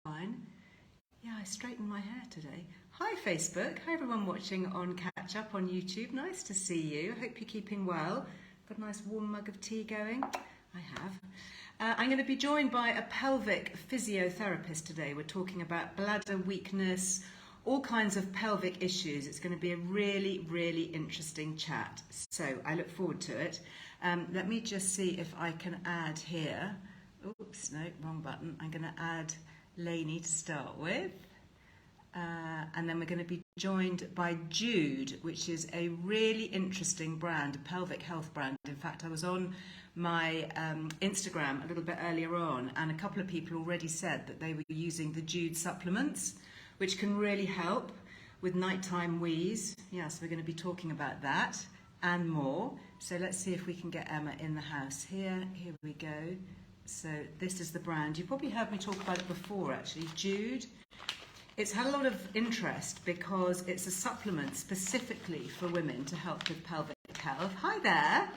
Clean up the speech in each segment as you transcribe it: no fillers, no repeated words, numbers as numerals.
fine. Yeah, I straightened my hair today. Hi Facebook, hi everyone watching on Catch Up on YouTube. Nice to see you. I hope you're keeping well. Got a nice warm mug of tea going. I have. I'm going to be joined by a pelvic physiotherapist today. We're talking about bladder weakness, all kinds of pelvic issues. It's going to be a really, really interesting chat. So I look forward to it. Let me just see if I can add here. Oops, no, wrong button. I'm going to add Lainey to start with. And then we're going to be joined by Jude, which is a really interesting brand, a pelvic health brand. In fact, I was on my Instagram a little bit earlier on, and a couple of people already said that they were using the Jude supplements, which can really help with nighttime wheeze. Yes, we're going to be talking about that and more. So let's see if we can get Emma in the house here. Here we go. So this is the brand. You probably heard me talk about it before, actually. Jude. It's had a lot of interest because it's a supplement specifically for women to help with pelvic health. Hi there.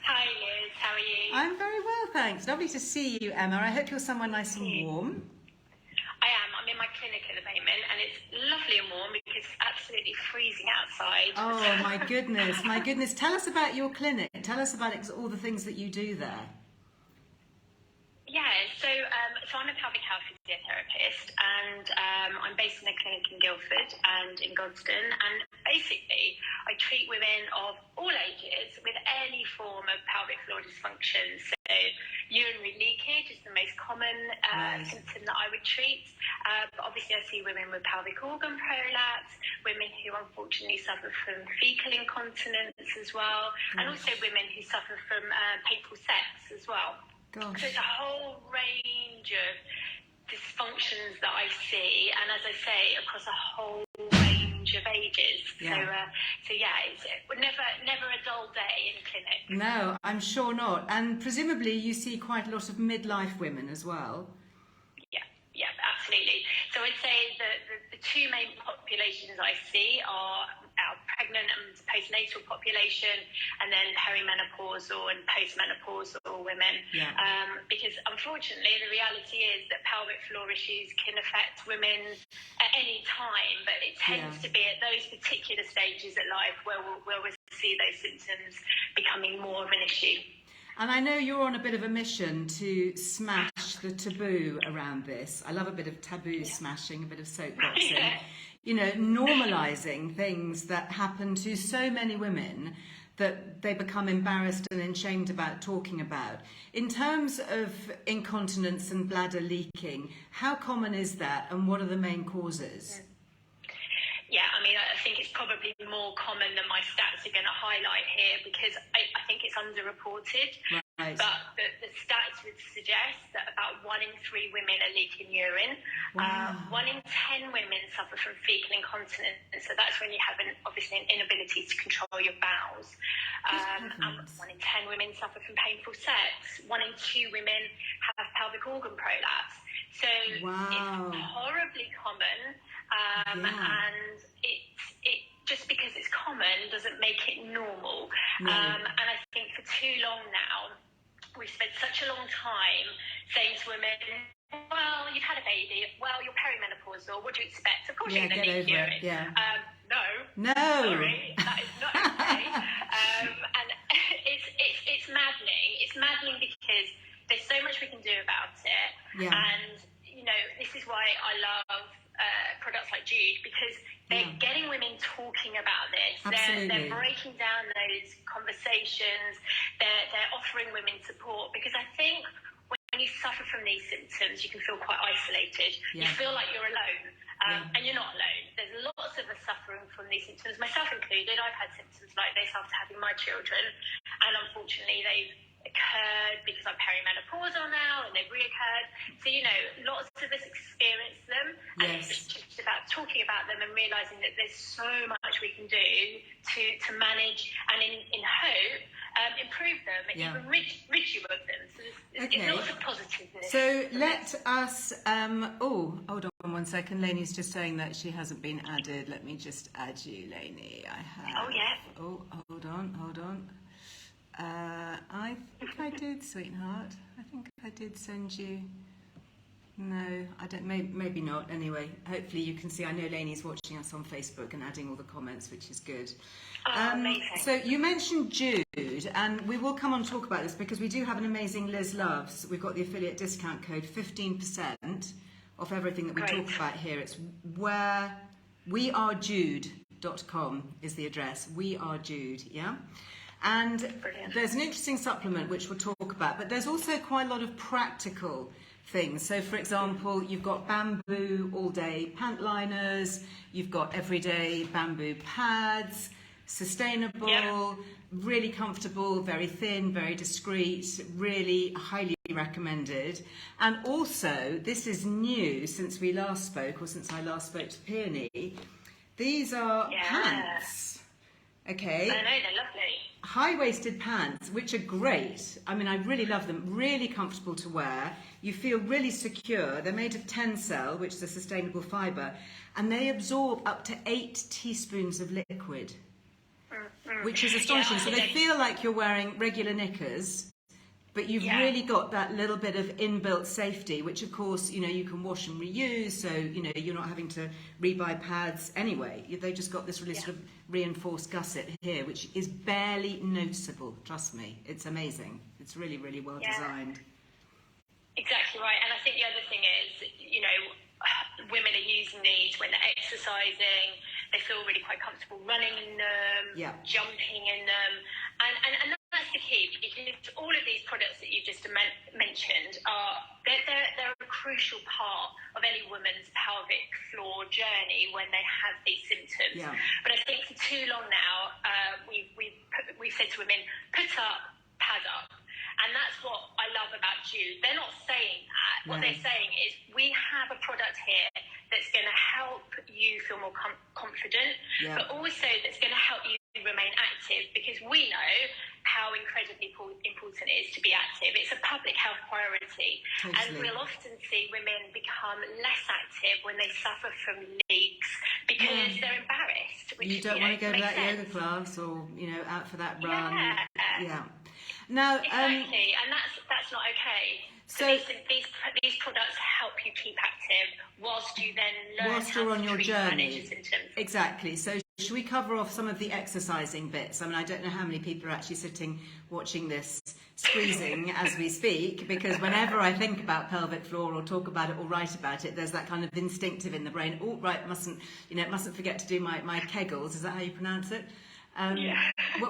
Hi Liz, how are you? I'm very well, thanks. Lovely to see you, Emma. I hope you're somewhere nice and warm. I am. I'm in my clinic at the moment and it's lovely and warm because it's absolutely freezing outside. Oh my goodness, my goodness. Tell us about your clinic. Tell us about all the things that you do there. Yeah, so I'm a pelvic health physiotherapist and I'm based in a clinic in Guildford and in Godstone, and basically I treat women of all ages with any form of pelvic floor dysfunction. So urinary leakage is the most common symptom that I would treat, but obviously I see women with pelvic organ prolapse, women who unfortunately suffer from fecal incontinence as well, and also women who suffer from painful sex as well. Gosh. So it's a whole range of dysfunctions that I see, and as I say, across a whole range of ages. Yeah. So yeah, it's never a dull day in clinic. No, I'm sure not. And presumably you see quite a lot of midlife women as well. Yeah, absolutely. So I'd say the two main populations I see are our pregnant and postnatal population, and then perimenopausal and postmenopausal women. Yeah. Because unfortunately, the reality is that pelvic floor issues can affect women at any time, but it tends to be at those particular stages of life where we'll see those symptoms becoming more of an issue. And I know you're on a bit of a mission to smash the taboo around this. I love a bit of taboo smashing, a bit of soapboxing. Yeah. You know, normalising things that happen to so many women that they become embarrassed and ashamed about talking about. In terms of incontinence and bladder leaking, how common is that and what are the main causes? Yeah, I mean, I think it's probably more common than my stats are going to highlight here because I think it's underreported. Right. But the stats would suggest that about 1 in 3 women are leaking urine. Wow. 1 in 10 women suffer from fecal incontinence. So that's when you have obviously an inability to control your bowels. And 1 in 10 women suffer from painful sex. 1 in 2 women have pelvic organ prolapse. So it's horribly common. And it just because it's common doesn't make it normal. No. And I think for too long now, we've spent such a long time saying to women, well, you've had a baby, well, you're perimenopausal, what do you expect? Of course you're going to leak urine. Yeah. No. Sorry, that is not okay. And it's maddening. It's maddening because there's so much we can do about it. Yeah. And, you know, this is why I love products like Jude, because they're getting women talking about this. They're breaking down those conversations. They're offering women support, because I think when you suffer from these symptoms, you can feel quite isolated. Yeah. You feel like you're alone, and you're not alone. There's lots of us suffering from these symptoms, myself included. I've had symptoms like this after having my children, and unfortunately they've occurred because I'm perimenopausal now, and they've reoccurred. So, you know, lots of us experience them, and it's just about talking about them and realising that there's so much we can do to manage and in hope improve them and even rid you of them. So there's lots of positiveness. So let us hold on 1 second. Lainey's just saying that she hasn't been added. Let me just add you, Lainey. I have. Hold on. I think I did, sweetheart. I think I did send you. No, I don't. Maybe not. Anyway, hopefully you can see. I know Lainey's watching us on Facebook and adding all the comments, which is good. Amazing. So you mentioned Jude, and we will come on and talk about this because we do have an amazing Liz Loves. We've got the affiliate discount code, 15% off everything that we talk about here. It's where wearejude.com is the address. We Are Jude, yeah. And Brilliant. There's an interesting supplement which we'll talk about, but there's also quite a lot of practical things. So, for example, you've got bamboo all-day pant liners, you've got everyday bamboo pads, sustainable, really comfortable, very thin, very discreet, really highly recommended. And also, this is new since we last spoke, or since I last spoke to Peony, these are pants. Okay. I know, they're lovely. High-waisted pants, which are great. I mean, I really love them. Really comfortable to wear. You feel really secure. They're made of Tencel, which is a sustainable fibre, and they absorb up to 8 teaspoons of liquid, which is astonishing. So they feel like you're wearing regular knickers, but you've really got that little bit of inbuilt safety, which of course, you know, you can wash and reuse, so, you know, you're not having to rebuy pads anyway. They just got this really sort of reinforced gusset here, which is barely noticeable, trust me. It's amazing. It's really, really well designed. Exactly right. And I think the other thing is, you know, women are using these when they're exercising. They feel really quite comfortable running in them, jumping in them. And that's the key, because all of these products that you just mentioned they're a crucial part of any woman's pelvic floor journey when they have these symptoms. Yeah. But I think for too long now, we've said to women, put up, pad up. And that's what I love about Jude. They're not saying that. What they're saying is, we have a product here that's going to help you feel more confident, but also that's going to help you remain active, because we know how incredibly important it is to be active. It's a public health priority. Totally. And we'll often see women become less active when they suffer from leaks because they're embarrassed. Which, you don't want to go to that yoga class or, you know, out for that run. Yeah. Now, exactly, and that's not okay. So these products help you keep active whilst you then learn whilst you're on your journey. Symptoms. Exactly. So should we cover off some of the exercising bits? I mean, I don't know how many people are actually sitting watching this squeezing as we speak, because whenever I think about pelvic floor or talk about it or write about it, there's that kind of instinctive in the brain. Oh, right, mustn't forget to do my Kegels. Is that how you pronounce it?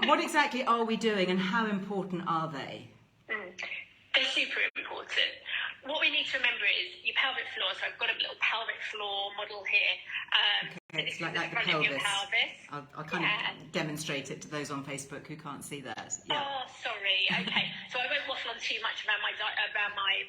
What exactly are we doing, and how important are they? They're super important. What we need to remember is your pelvic floor. So I've got a little pelvic floor model here. Okay, it's like the pelvis. I'll kind of demonstrate it to those on Facebook who can't see that. Yeah. Oh, sorry. Okay, so I won't waffle on too much around my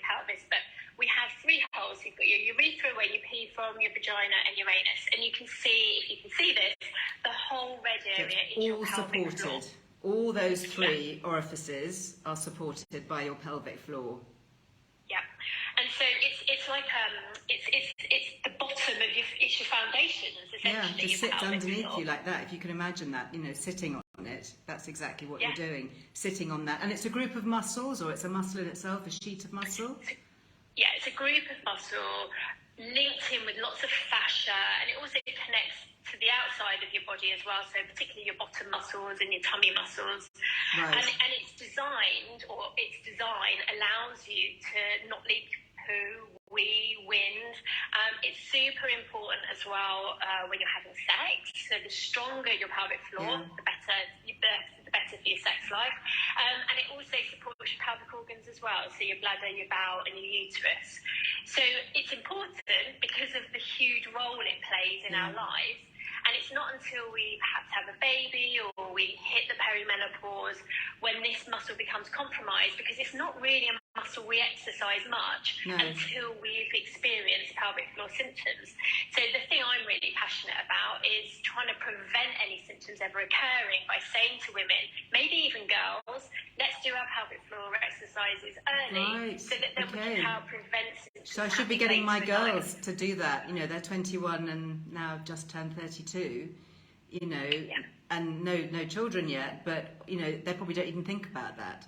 pelvis, but we have 3 holes. You've got your urethra, where you pee from, your vagina, and your anus. And you can see, if you can see this, the whole red area is your pelvic floor. All those 3 orifices are supported by your pelvic floor. Yeah, and so it's like it's the bottom of your foundations, essentially. Yeah, to sit underneath floor. You like that. If you can imagine that, you know, sitting on it, that's exactly what you're doing, sitting on that. And it's a group of muscles, or it's a muscle in itself, a sheet of muscle. Yeah, it's a group of muscle linked in with lots of fascia, and it also connects to the outside of your body as well, so particularly your bottom muscles and your tummy muscles. Right. And its design allows you to not leak poo, wee, wind. It's super important as well when you're having sex. So the stronger your pelvic floor, the better for your sex life. And it also supports your pelvic organs as well, so your bladder, your bowel, and your uterus. So it's important because of the huge role it plays in our lives. And it's not until we perhaps have a baby or we hit the perimenopause when this muscle becomes compromised, because it's not really a muscle we exercise much until we've experienced pelvic floor symptoms. So the thing I'm really passionate about is trying to prevent any symptoms ever occurring by saying to women, maybe even girls, let's do our pelvic floor exercises early, so that then we can help prevent symptoms. So I should be getting my girls to do that. You know, they're 21 and now just turned 32, you know, and no children yet, but, you know, they probably don't even think about that.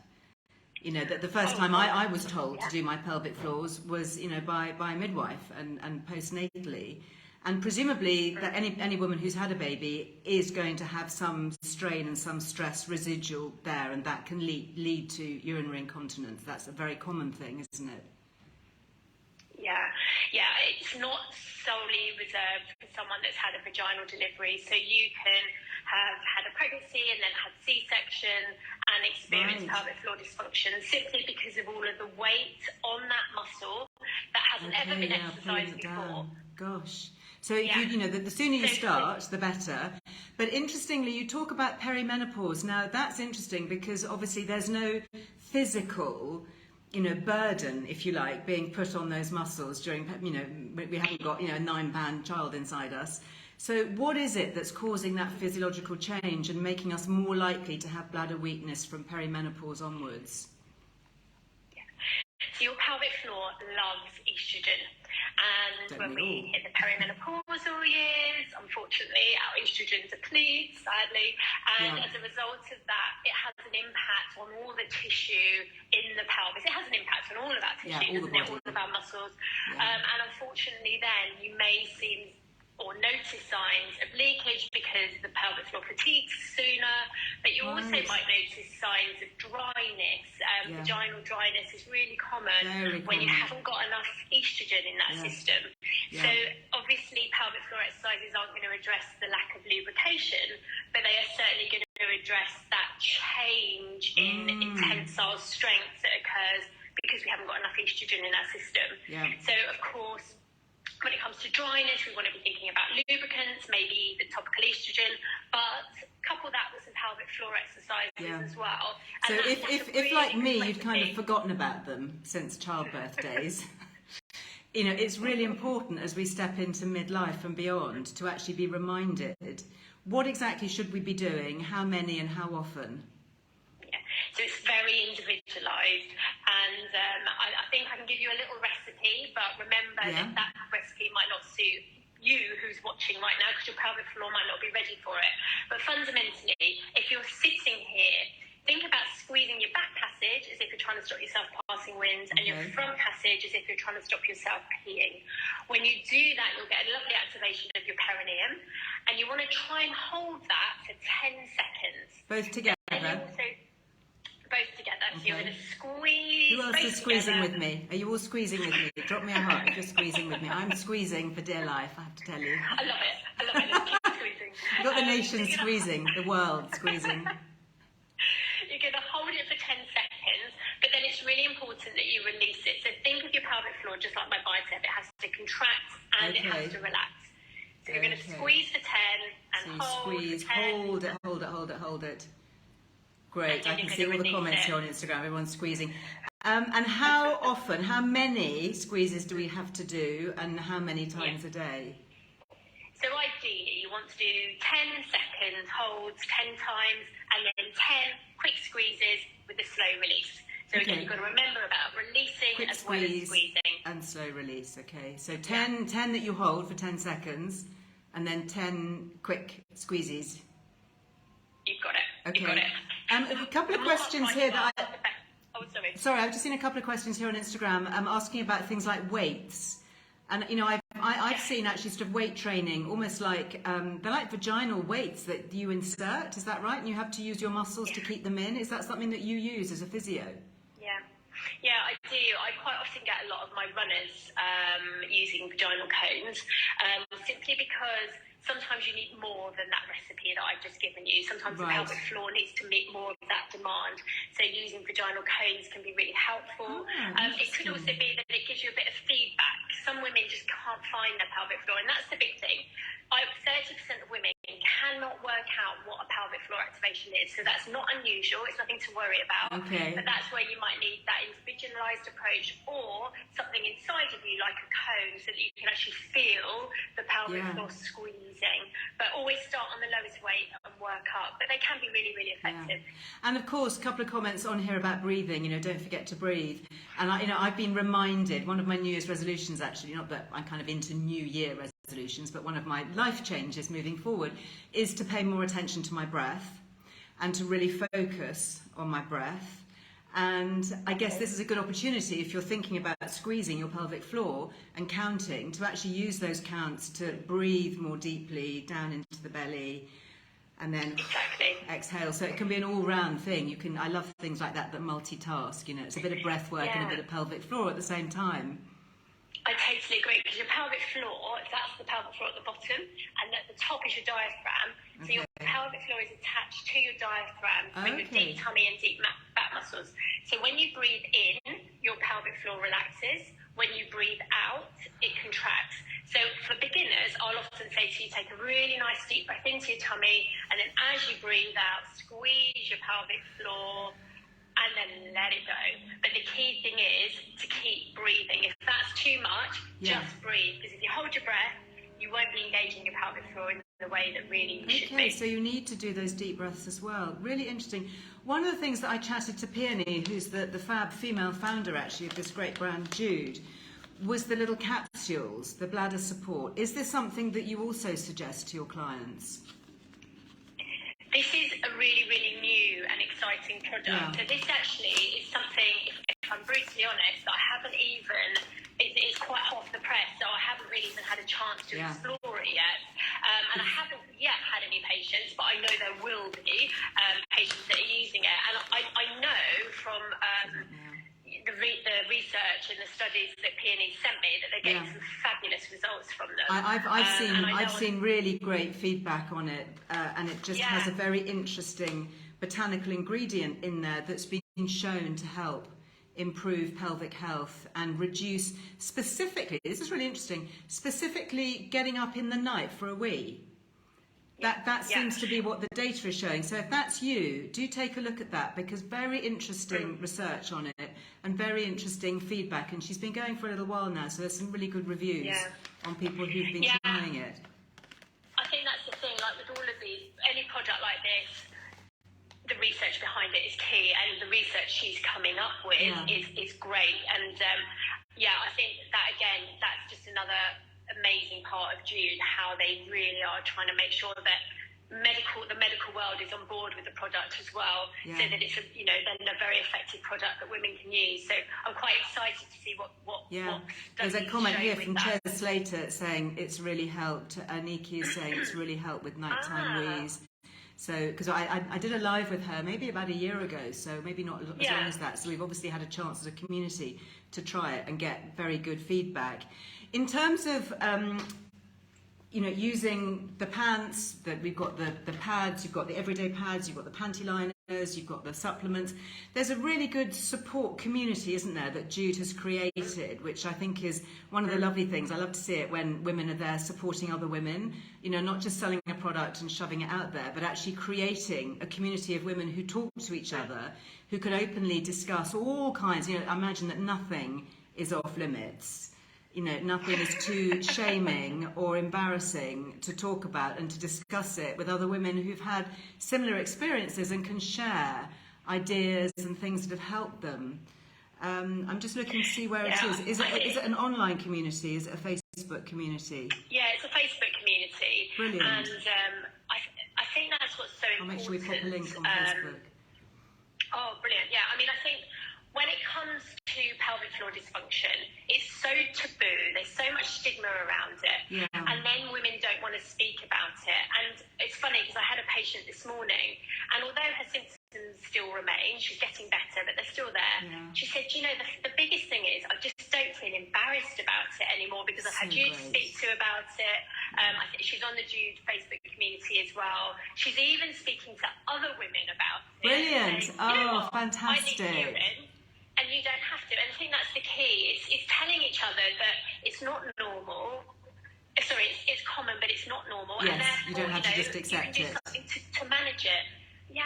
You know, that the first time I was told to do my pelvic floors was, you know, by a midwife and postnatally. And presumably that any woman who's had a baby is going to have some strain and some stress residual there, and that can lead to urinary incontinence. That's a very common thing, isn't it? Yeah, it's not solely reserved for someone that's had a vaginal delivery. So you can have had a pregnancy and then had C-section and experience pelvic floor dysfunction simply because of all of the weight on that muscle that hasn't ever been exercised before. Gosh. So if you know, the sooner you start, the better. But interestingly, you talk about perimenopause. Now that's interesting because obviously there's no physical, you know, burden, if you like, being put on those muscles during, you know, we haven't got, you know, a 9-pound child inside us. So what is it that's causing that physiological change and making us more likely to have bladder weakness from perimenopause onwards? So your pelvic floor loves estrogen. And when we hit the perimenopausal years, unfortunately, our estrogen depletes, sadly. And as a result of that, it has an impact on all the tissue in the pelvis. It has an impact on all of our tissue, doesn't it? All of our muscles. And unfortunately, then you may see or notice signs of leakage because the pelvic floor fatigues sooner, but you also might notice signs of dryness. Vaginal dryness is really common when you haven't got enough estrogen in that system. So obviously pelvic floor exercises aren't going to address the lack of lubrication, but they are certainly going to address that change in tensile strength that occurs because we haven't got enough estrogen in our system. So of course, when it comes to dryness, we want to be thinking about lubricants, maybe the topical estrogen, but couple that with some pelvic floor exercises as well. And so if like me, you'd kind of forgotten about them since childbirth days, you know, it's really important as we step into midlife and beyond to actually be reminded, what exactly should we be doing, how many and how often? So it's very individualised, and I think I can give you a little recipe, but remember that recipe might not suit you who's watching right now because your pelvic floor might not be ready for it. But fundamentally, if you're sitting here, think about squeezing your back passage as if you're trying to stop yourself passing wind, and your front passage as if you're trying to stop yourself peeing. When you do that, you'll get a lovely activation of your perineum, and you want to try and hold that for 10 seconds. Both together? Both together. So you're going to squeeze. Who else is squeezing with me? Are you all squeezing with me? Drop me a heart if you're squeezing with me. I'm squeezing for dear life, I have to tell you. I love it. Let's keep squeezing. You've got the nation squeezing, the world squeezing. You're going to hold it for 10 seconds, but then it's really important that you release it. So think of your pelvic floor just like my bicep. It has to contract and it has to relax. So you're going to squeeze for 10 and hold squeeze, for 10. hold it. Great, I can see all the comments here on Instagram, everyone's squeezing. And how often, how many squeezes do we have to do and how many times a day? So ideally you want to do 10 seconds holds 10 times and then 10 quick squeezes with a slow release. So again, you've got to remember about releasing quick as well as squeezing. And slow release, okay. So 10 that you hold for 10 seconds and then 10 quick squeezes. You've got it. Okay. You've got it. A couple of questions here that sorry, I've just seen a couple of questions here on Instagram asking about things like weights. And, you know, I've seen actually sort of weight training, almost like, they're like vaginal weights that you insert, is that right? And you have to use your muscles to keep them in. Is that something that you use as a physio? Yeah, I do. I quite often get a lot of my runners using vaginal cones, simply because sometimes you need more than that recipe that I've just given you. Sometimes the pelvic floor needs to meet more of that demand. So using vaginal cones can be really helpful. It could also be that it gives you a bit of feedback. Some women just can't find their pelvic floor, and that's the big thing. 30% of women cannot work out what a pelvic floor activation is, so that's not unusual. It's nothing to worry about. But that's where you might need that individualised approach or something inside of you like a cone so that you can actually feel the pelvic floor squeezing. But always start on the lowest weight and work up. But they can be really, really effective. And of course, a couple of comments on here about breathing. You know, don't forget to breathe. And I've been reminded, one of my New Year's resolutions actually, not that I'm kind of into New Year resolutions, but one of my life changes moving forward is to pay more attention to my breath and to really focus on my breath And I guess this is a good opportunity if you're thinking about squeezing your pelvic floor and counting, to actually use those counts to breathe more deeply down into the belly and then exhale. So it can be an all-round thing. I love things like that multitask, you know, it's a bit of breath work and a bit of pelvic floor at the same time. I totally agree, because your pelvic floor, that's the pelvic floor at the bottom, and at the top is your diaphragm. So your pelvic floor is attached to your diaphragm with your deep tummy and deep back muscles. So when you breathe in, your pelvic floor relaxes. When you breathe out, it contracts. So for beginners, I'll often say to you, take a really nice deep breath into your tummy, and then as you breathe out, squeeze your pelvic floor, and then let it go. But the key thing is to keep breathing. If that's too much, just breathe. Because if you hold your breath, you won't be engaging your pelvic floor in the way that really you should be. So you need to do those deep breaths as well. Really interesting. One of the things that I chatted to Peony, who's the fab female founder actually of this great brand, Jude, was the little capsules, the bladder support. Is this something that you also suggest to your clients? This is a really, really new and exciting product. So this actually is something, if I'm brutally honest, I haven't even, it's quite off the press, so I haven't really even had a chance to explore it yet. And I haven't yet had any patients, but I know there will be patients that are using it. And I know from the research and the studies that Peony sent me that they're getting some fabulous results from them. I've seen really great feedback on it, and it just has a very interesting botanical ingredient in there that's been shown to help improve pelvic health and reduce, specifically, this is really interesting, specifically getting up in the night for a wee. That seems to be what the data is showing. So if that's you, do take a look at that, because very interesting research on it and very interesting feedback. And she's been going for a little while now, so there's some really good reviews on people who've been trying it. I think that's the thing, like with all of these, any product like this, the research behind it is key, and the research she's coming up with is great. And I think that, again, that's just another amazing part of Jude, how they really are trying to make sure that the medical world is on board with the product as well, so that it's then a very effective product that women can use. So I'm quite excited to see what there's a comment here from Ches Slater saying it's really helped. Nikki is saying it's really helped with nighttime wheeze. So, because I did a live with her maybe about a year ago, so maybe not as long as that. So we've obviously had a chance as a community to try it and get very good feedback. In terms of, using the pants, that we've got the pads, you've got the everyday pads, you've got the panty liners, you've got the supplements. There's a really good support community, isn't there, that Jude has created, which I think is one of the lovely things. I love to see it when women are there supporting other women, not just selling a product and shoving it out there, but actually creating a community of women who talk to each other, who can openly discuss all kinds. I imagine that nothing is off limits. Nothing is too shaming or embarrassing to talk about and to discuss it with other women who've had similar experiences and can share ideas and things that have helped them. I'm just looking to see where it is. Is it an online community? Is it a Facebook community? Yeah, it's a Facebook community. Brilliant. And I think that's what's so important. I'll make sure we put a link on Facebook. Oh, brilliant. Yeah, I mean, I think when it comes to pelvic floor dysfunction, it's so taboo. There's so much stigma around it. Yeah. And then women don't want to speak about it. And it's funny because I had a patient this morning, and although her symptoms still remain, she's getting better, but they're still there. Yeah. She said, the biggest thing is I just don't feel embarrassed about it anymore, because I've had Jude to speak to about it. I think she's on the Jude Facebook community as well. She's even speaking to other women about it. Brilliant. Saying, fantastic. I need urine. And you don't have to. And I think that's the key. It's telling each other that it's not normal. Sorry, it's common, but it's not normal. Yes, and therefore, you don't have to just accept you can do something to manage it. Yeah,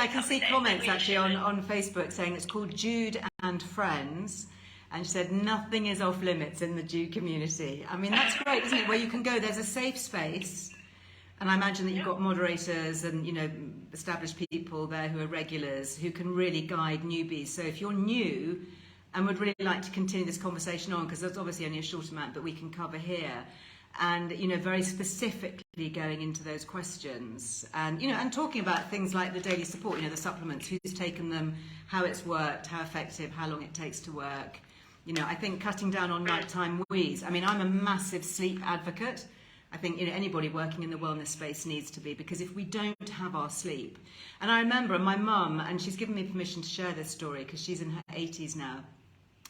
I can see comments actually on Facebook saying it's called Jude and Friends. And she said nothing is off limits in the Jude community. I mean, that's great, isn't it? Where you can go, there's a safe space. And I imagine that you've got moderators and, established people there who are regulars who can really guide newbies. So if you're new and would really like to continue this conversation on, because there's obviously only a short amount that we can cover here, and, you know, very specifically going into those questions, and, you know, and talking about things like the daily support, you know, the supplements, who's taken them, how it's worked, how effective, how long it takes to work. You know, I think cutting down on nighttime wheeze. I mean, I'm a massive sleep advocate. I think, you know, anybody working in the wellness space needs to be, because if we don't have our sleep, and I remember my mum, and she's given me permission to share this story because she's in her 80s now.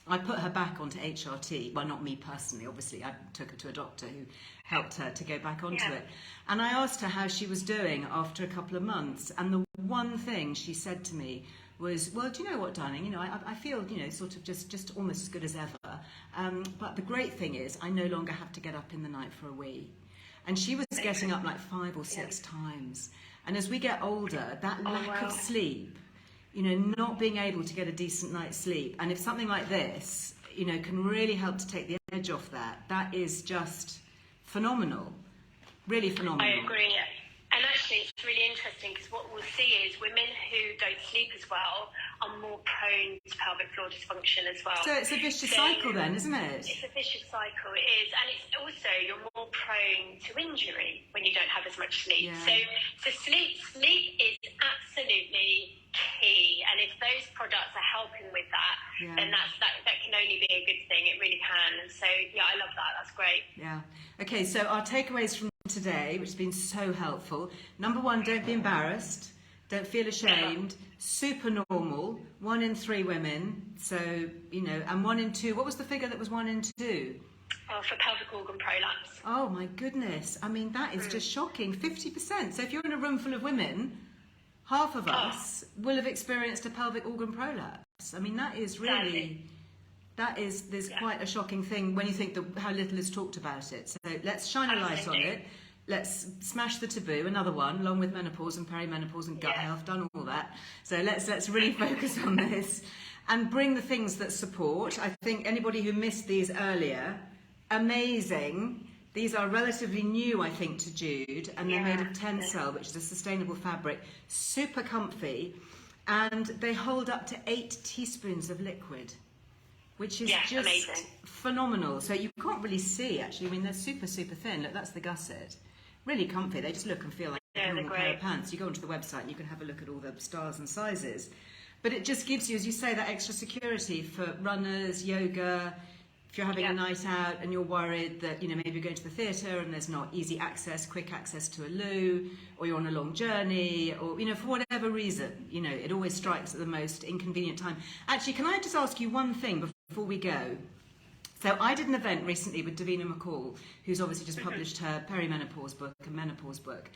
I put her back onto HRT. Well, not me personally, obviously. I took her to a doctor who helped her to go back onto it. And I asked her how she was doing after a couple of months. And the one thing she said to me was, well, do you know what, darling? You know, I feel, you know, sort of just almost as good as ever. But the great thing is I no longer have to get up in the night for a wee. And she was getting up like 5 or 6 times. And as we get older, that lack of sleep, you know, not being able to get a decent night's sleep, and if something like this, you know, can really help to take the edge off that, that is just phenomenal, really phenomenal. I agree. And actually, it's really interesting because what we'll see is women who don't sleep as well are more prone to pelvic floor dysfunction as well. So it's a vicious cycle then, isn't it? It's a vicious cycle, it is. And it's also, you're more prone to injury when you don't have as much sleep. Yeah. So sleep is absolutely key. And if those products are helping with that, then that can only be a good thing. It really can. And so, yeah, I love that. That's great. Yeah. Okay, so our takeaways from today, which has been so helpful. Number 1, don't be embarrassed. Don't feel ashamed. Super normal. 1 in 3 women. So, you know, and 1 in 2. What was the figure that was 1 in 2? Oh, for pelvic organ prolapse. Oh, my goodness. I mean, that is just shocking. 50%. So if you're in a room full of women, half of us will have experienced a pelvic organ prolapse. I mean, that is really... There's quite a shocking thing when you think how little is talked about it. So let's shine a light on it. Let's smash the taboo. Another one, along with menopause and perimenopause and gut health, done all that. So let's really focus on this and bring the things that support. I think anybody who missed these earlier, amazing. These are relatively new, I think, to Jude, and they're made of Tencel, which is a sustainable fabric, super comfy, and they hold up to 8 teaspoons of liquid, which is just amazing. Phenomenal. So you can't really see, actually. I mean, they're super, super thin. Look, that's the gusset. Really comfy. They just look and feel like a normal pair of pants. You go onto the website and you can have a look at all the styles and sizes. But it just gives you, as you say, that extra security for runners, yoga. If you're having a night out and you're worried that, you know, maybe you're going to the theatre and there's not easy access, quick access to a loo, or you're on a long journey, or, you know, for whatever reason, you know, it always strikes at the most inconvenient time. Actually, can I just ask you one thing before we go? So I did an event recently with Davina McCall, who's obviously just published her perimenopause book and menopause book.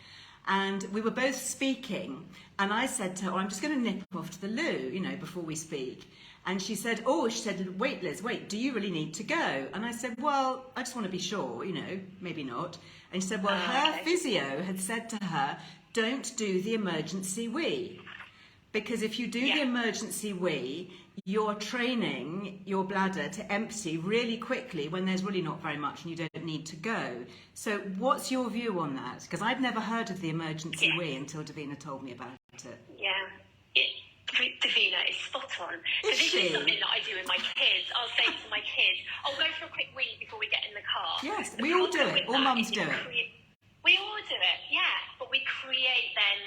And we were both speaking, and I said to her, I'm just going to nip off to the loo, you know, before we speak. And she said, wait, Liz, wait, do you really need to go? And I said, well, I just want to be sure, you know, maybe not. And she said, well, her physio had said to her, don't do the emergency wee. Because if you do the emergency wee, you're training your bladder to empty really quickly when there's really not very much and you don't need to go. So what's your view on that? Because I'd never heard of the emergency wee until Davina told me about it. Yeah. Davina is spot on. So this is something that I do with my kids. I'll say to my kids, I'll go for a quick wee before we get in the car. Yes, we all do it. All mums do it. We all do it, but we create then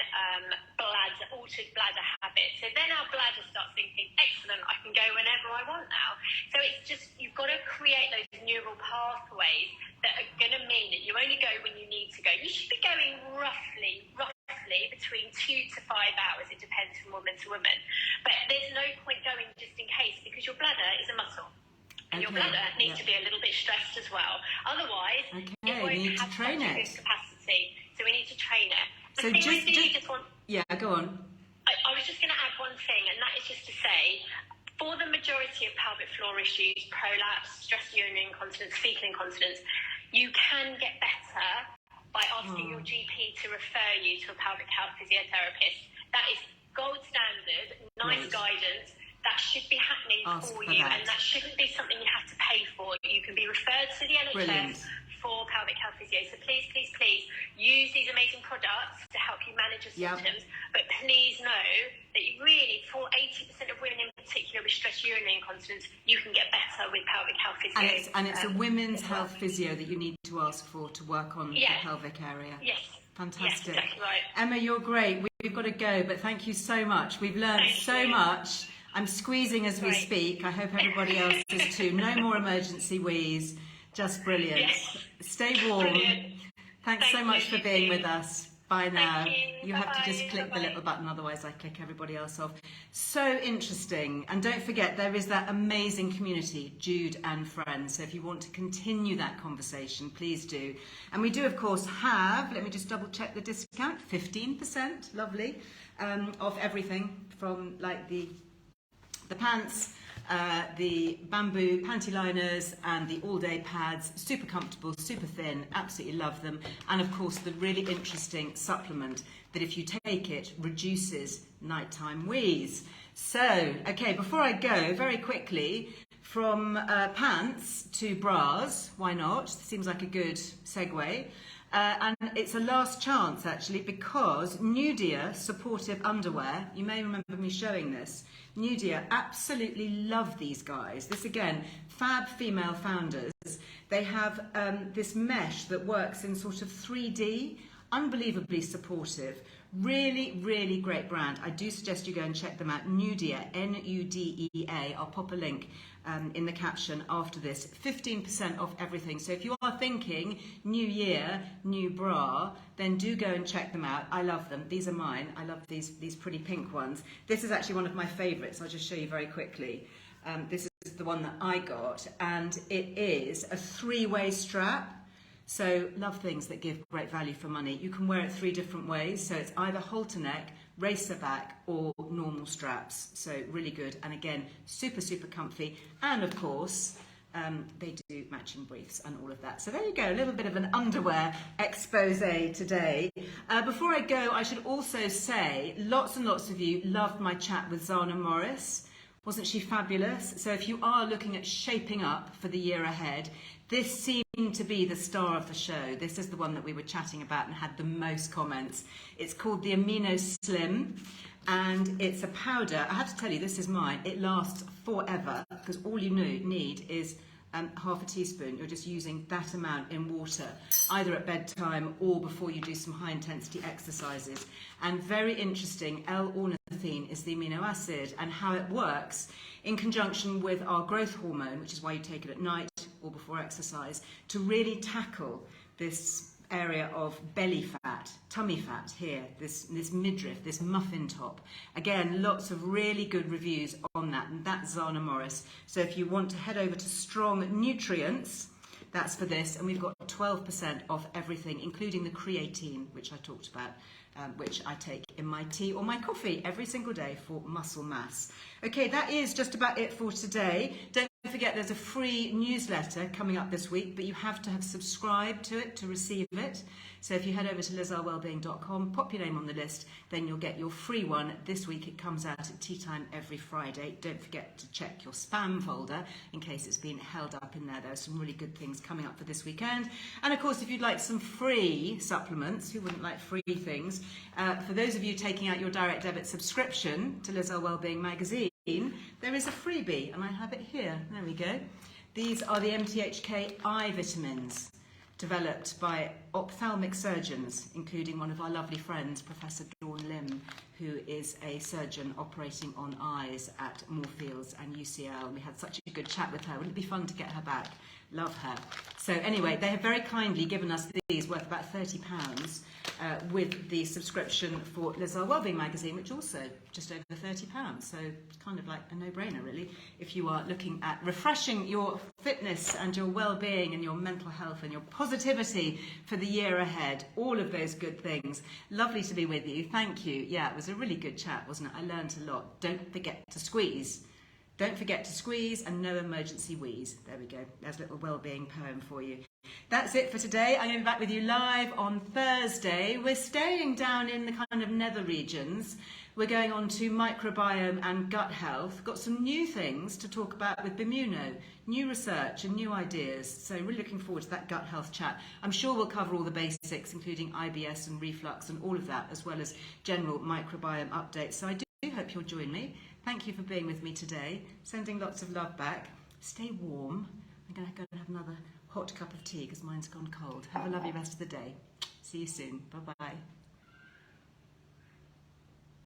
altered bladder habits. So then our bladder starts thinking, excellent, I can go whenever I want now. So it's just, you've got to create those neural pathways that are going to mean that you only go when you need to go. You should be going roughly between 2 to 5 hours. It depends from woman to woman. But there's no point going just in case, because your bladder is a muscle. And your bladder needs to be a little bit stressed as well. Otherwise, it won't have such a good capacity. So we need to train it. So go on. I was just going to add one thing, and that is just to say, for the majority of pelvic floor issues, prolapse, stress urinary incontinence, fecal incontinence, you can get better by asking your GP to refer you to a pelvic health physiotherapist. That is gold standard, nice guidance. That should be happening for you, and that shouldn't be something you have to pay for. You can be referred to the NHS for pelvic pelvic health physio. So please, please, please use these amazing products to help you manage your symptoms. But please know that you really, for 80% of women in particular with stress urinary incontinence, you can get better with pelvic health physio. And it's a women's health physio that you need to ask for to work on the pelvic area. Yes. Fantastic. Yes, exactly right. Emma, you're great. We've got to go, but thank you so much. We've learned so much. I'm squeezing as we speak. I hope everybody else is too. No more emergency wheeze. Just brilliant. Yes. Stay warm. Brilliant. Thanks so much for being with us. Bye now. You have to just click the little button, otherwise I click everybody else off. So interesting. And don't forget, there is that amazing community, Jude and Friends. So if you want to continue that conversation, please do. And we do, of course, have, let me just double check the discount, 15%, lovely, off everything from like the pants, the bamboo panty liners and the all-day pads, super comfortable, super thin, absolutely love them. And of course the really interesting supplement that if you take it reduces nighttime wheeze. So, okay, before I go, very quickly, from pants to bras, why not? Seems like a good segue. And it's a last chance actually, because Nudia supportive underwear, you may remember me showing this, Nudia absolutely love these guys. This again, fab female founders. They have this mesh that works in sort of 3D, unbelievably supportive. Really, really great brand. I do suggest you go and check them out. Nudia, N-U-D-E-A. I'll pop a link in the caption after this. 15% off everything. So if you are thinking new year, new bra, then do go and check them out. I love them. These are mine. I love these pretty pink ones. This is actually one of my favorites. I'll just show you very quickly. This is the one that I got, and it is a 3-way strap. So love things that give great value for money. You can wear it 3 different ways. So it's either halter neck, racer back, or normal straps. So really good. And again, super, super comfy. And of course, they do matching briefs and all of that. So there you go, a little bit of an underwear expose today. Before I go, I should also say lots and lots of you loved my chat with Zana Morris. Wasn't she fabulous? So if you are looking at shaping up for the year ahead, this seemed to be the star of the show. This is the one that we were chatting about and had the most comments. It's called the Amino Slim, and it's a powder. I have to tell you, this is mine. It lasts forever, because all you need is half a teaspoon. You're just using that amount in water, either at bedtime or before you do some high intensity exercises. And very interesting, L-ornithine is the amino acid, and how it works in conjunction with our growth hormone, which is why you take it at night or before exercise, to really tackle this area of belly fat, tummy fat here, this midriff, this muffin top. Again, lots of really good reviews on that, and that's Zana Morris. So if you want to head over to Strong Nutrients, that's for this, and we've got 12% off everything, including the creatine, which I talked about, which I take in my tea or my coffee every single day for muscle mass. Okay, that is just about it for today. Don't forget there's a free newsletter coming up this week, but you have to have subscribed to it to receive it. So if you head over to lizarwellbeing.com, pop your name on the list, then you'll get your free one. This week it comes out at tea time every Friday. Don't forget to check your spam folder in case it's been held up in there. There are some really good things coming up for this weekend. And of course, if you'd like some free supplements, who wouldn't like free things? For those of you taking out your direct debit subscription to Liz Earle Wellbeing magazine, there is a freebie, and I have it here. There we go. These are the MTHK eye vitamins, developed by ophthalmic surgeons, including one of our lovely friends, Professor Dawn Lim, who is a surgeon operating on eyes at Moorfields and UCL. We had such a good chat with her. Wouldn't it be fun to get her back? Love her. So anyway, they have very kindly given us these, worth about £30, with the subscription for Liz Earle Wellbeing magazine, which also just over £30. So it's kind of like a no-brainer, really, if you are looking at refreshing your fitness and your well-being and your mental health and your positivity for the year ahead. All of those good things. Lovely to be with you. Thank you. Yeah, it was a really good chat, wasn't it? I learned a lot. Don't forget to squeeze. Don't forget to squeeze, and no emergency wheeze. There we go. There's a little well-being poem for you. That's it for today. I'm going to be back with you live on Thursday. We're staying down in the kind of nether regions. We're going on to microbiome and gut health. Got some new things to talk about with Bimuno, new research and new ideas. So really looking forward to that gut health chat. I'm sure we'll cover all the basics, including IBS and reflux and all of that, as well as general microbiome updates. So I do hope you'll join me. Thank you for being with me today. Sending lots of love back. Stay warm. I'm going to go and have another hot cup of tea because mine's gone cold. Have a lovely rest of the day. See you soon. Bye-bye.